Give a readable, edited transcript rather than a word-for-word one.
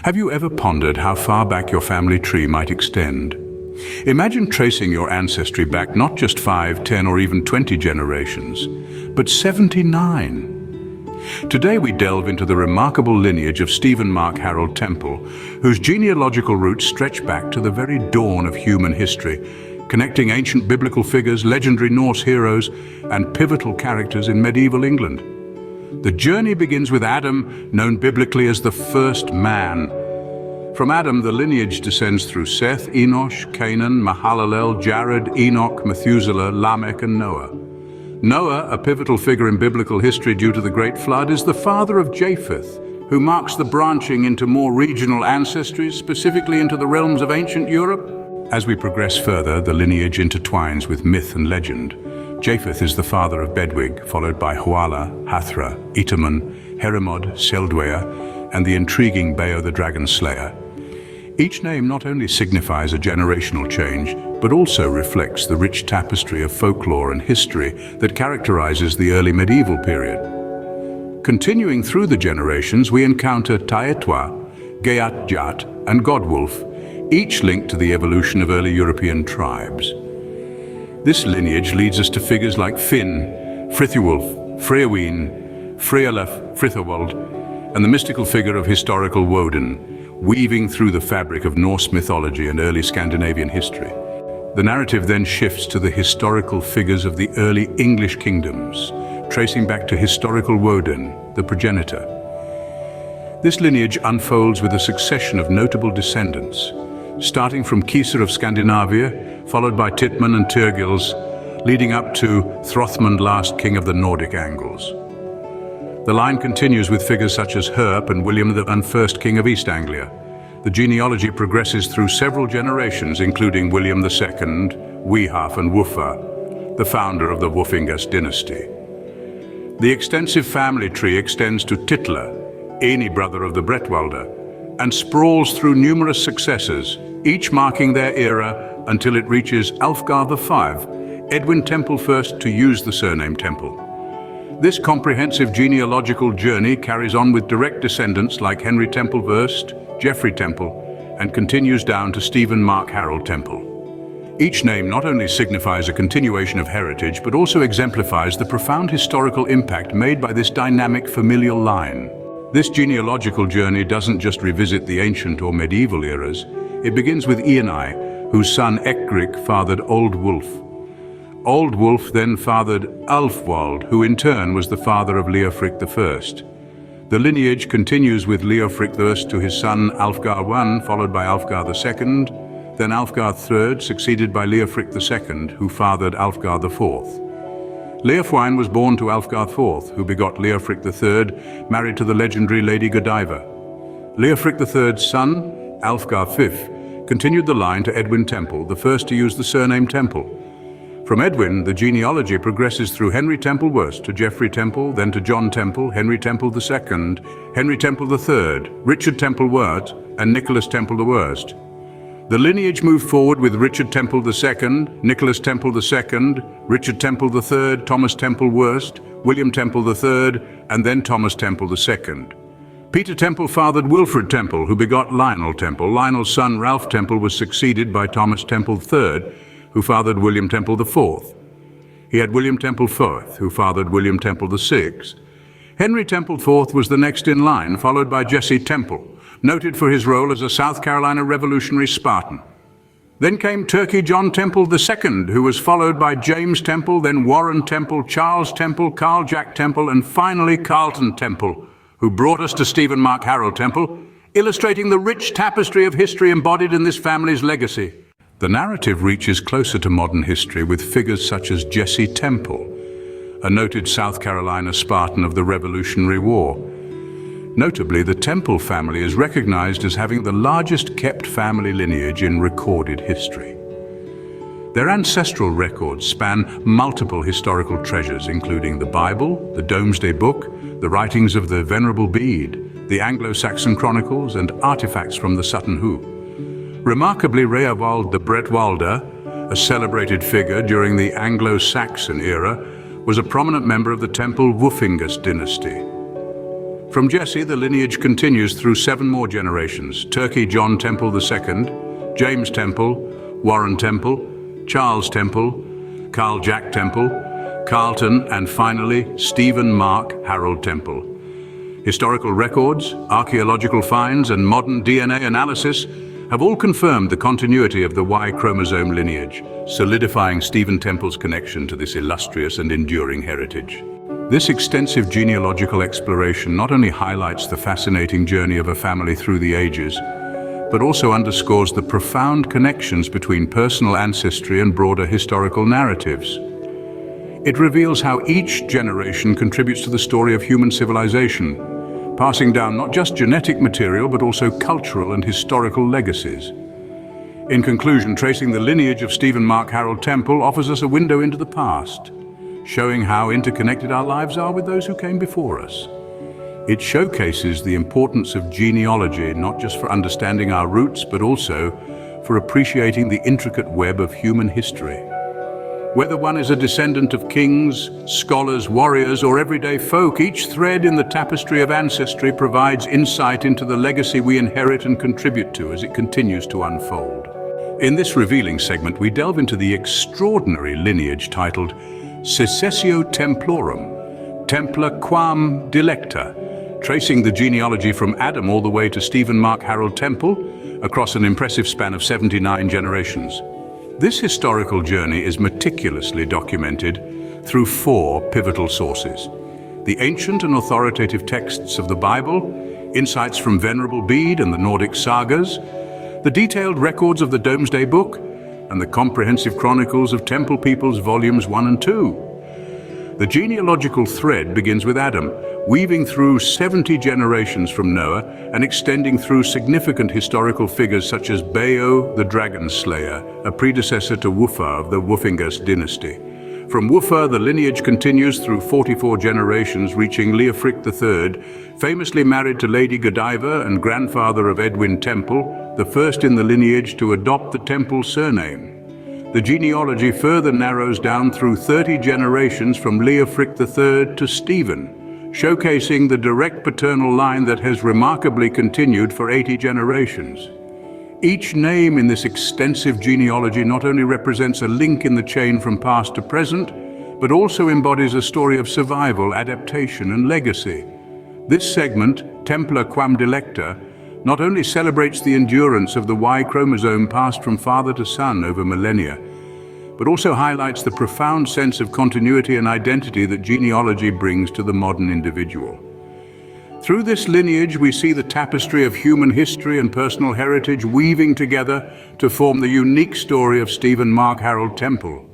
Have you ever pondered how far back your family tree might extend? Imagine tracing your ancestry back not just 5, 10, or even 20 generations, but 79. Today we delve into the remarkable lineage of Stephen Mark Harold Temple, whose genealogical roots stretch back to the very dawn of human history, connecting ancient biblical figures, legendary Norse heroes, and pivotal characters in medieval England. The journey begins with Adam, known biblically as the first man. From Adam, the lineage descends through Seth, Enosh, Canaan, Mahalalel, Jared, Enoch, Methuselah, Lamech, and Noah. Noah, a pivotal figure in biblical history due to the Great Flood, is the father of Japheth, who marks the branching into more regional ancestries, specifically into the realms of ancient Europe. As we progress further, the lineage intertwines with myth and legend. Japheth is the father of Bedwig, followed by Huala, Hathra, Itamun, Heremod, Seldwea, and the intriguing Beo the Dragon Slayer. Each name not only signifies a generational change, but also reflects the rich tapestry of folklore and history that characterizes the early medieval period. Continuing through the generations, we encounter Taetwa, Geatjat, and Godwulf, each linked to the evolution of early European tribes. This lineage leads us to figures like Finn, Frithulf, Freyween, Frealef, Frithawald, and the mystical figure of historical Woden, weaving through the fabric of Norse mythology and early Scandinavian history. The narrative then shifts to the historical figures of the early English kingdoms, tracing back to historical Woden, the progenitor. This lineage unfolds with a succession of notable descendants, starting from Kisar of Scandinavia, followed by Titman and Turgils, leading up to Throthmund, last king of the Nordic Angles. The line continues with figures such as Herp and William I, first king of East Anglia. The genealogy progresses through several generations, including William II, Weehaf, and Wuffa, the founder of the Wuffingas dynasty. The extensive family tree extends to Titla, any brother of the Bretwalda, and sprawls through numerous successors, each marking their era until it reaches Alfgar V, Edwin Temple first to use the surname Temple. This comprehensive genealogical journey carries on with direct descendants like Henry Temple Wurst, Geoffrey Temple, and continues down to Stephen Mark Harold Temple. Each name not only signifies a continuation of heritage, but also exemplifies the profound historical impact made by this dynamic familial line. This genealogical journey doesn't just revisit the ancient or medieval eras. It begins with Ianai, whose son Ecgric fathered Old Wolf. Old Wolf then fathered Ulfwald, who in turn was the father of Leofric I. The lineage continues with Leofric I to his son Alfgar I, followed by Alfgar II, then Alfgar III, succeeded by Leofric II, who fathered Alfgar IV. Leofwine was born to Alfgar IV, who begot Leofric III, married to the legendary Lady Godiva. Leofric III's son, Alfgar V, continued the line to Edwin Temple, the first to use the surname Temple. From Edwin, the genealogy progresses through Henry Temple Wurst to Geoffrey Temple, then to John Temple, Henry Temple II, Henry Temple III, Richard Temple Wurt, and Nicholas Temple the Worst. The lineage moved forward with Richard Temple II, Nicholas Temple II, Richard Temple III, Thomas Temple Wurst, William Temple III, and then Thomas Temple II. Peter Temple fathered Wilfred Temple, who begot Lionel Temple. Lionel's son Ralph Temple was succeeded by Thomas Temple III, who fathered William Temple IV. He had William Temple IV, who fathered William Temple VI. Henry Temple IV was the next in line, followed by Jesse Temple, noted for his role as a South Carolina revolutionary Spartan. Then came Turkey John Temple II, who was followed by James Temple, then Warren Temple, Charles Temple, Carl Jack Temple, and finally Carlton Temple, who brought us to Stephen Mark Harold Temple, illustrating the rich tapestry of history embodied in this family's legacy. The narrative reaches closer to modern history with figures such as Jesse Temple, a noted South Carolina Spartan of the Revolutionary War. Notably, the Temple family is recognized as having the largest kept family lineage in recorded history. Their ancestral records span multiple historical treasures, including the Bible, the Domesday Book, the writings of the Venerable Bede, the Anglo-Saxon Chronicles, and artifacts from the Sutton Hoo. Remarkably, Reawald the Bretwalda, a celebrated figure during the Anglo-Saxon era, was a prominent member of the Temple Wuffingas dynasty. From Jesse, the lineage continues through 7 more generations: Turkey John Temple II, James Temple, Warren Temple, Charles Temple, Carl Jack Temple, Carlton, and finally, Stephen Mark Harold Temple. Historical records, archaeological finds, and modern DNA analysis have all confirmed the continuity of the Y-chromosome lineage, solidifying Stephen Temple's connection to this illustrious and enduring heritage. This extensive genealogical exploration not only highlights the fascinating journey of a family through the ages, but also underscores the profound connections between personal ancestry and broader historical narratives. It reveals how each generation contributes to the story of human civilization, passing down not just genetic material but also cultural and historical legacies. In conclusion, tracing the lineage of Stephen Mark Harold Temple offers us a window into the past, showing how interconnected our lives are with those who came before us. It showcases the importance of genealogy, not just for understanding our roots, but also for appreciating the intricate web of human history. Whether one is a descendant of kings, scholars, warriors, or everyday folk, each thread in the tapestry of ancestry provides insight into the legacy we inherit and contribute to as it continues to unfold. In this revealing segment, we delve into the extraordinary lineage titled Successio Templorum, Templa Quam Dilecta, tracing the genealogy from Adam all the way to Stephen Mark Harold Temple across an impressive span of 79 generations. This historical journey is meticulously documented through 4 pivotal sources: the ancient and authoritative texts of the Bible, insights from Venerable Bede and the Nordic sagas, the detailed records of the Domesday Book, and the comprehensive chronicles of Temple Peoples Volumes 1 and 2. The genealogical thread begins with Adam, weaving through 70 generations from Noah and extending through significant historical figures such as Beo the Dragon Slayer, a predecessor to Wufa of the Wufingas dynasty. From Wufa, the lineage continues through 44 generations, reaching Leofric III, famously married to Lady Godiva and grandfather of Edwin Temple, the first in the lineage to adopt the Temple surname. The genealogy further narrows down through 30 generations from Leofric III to Stephen, showcasing the direct paternal line that has remarkably continued for 80 generations. Each name in this extensive genealogy not only represents a link in the chain from past to present, but also embodies a story of survival, adaptation, and legacy. This segment, Templa Quam Dilecta, not only celebrates the endurance of the Y-chromosome passed from father to son over millennia, but also highlights the profound sense of continuity and identity that genealogy brings to the modern individual. Through this lineage, we see the tapestry of human history and personal heritage weaving together to form the unique story of Stephen Mark Harold Temple.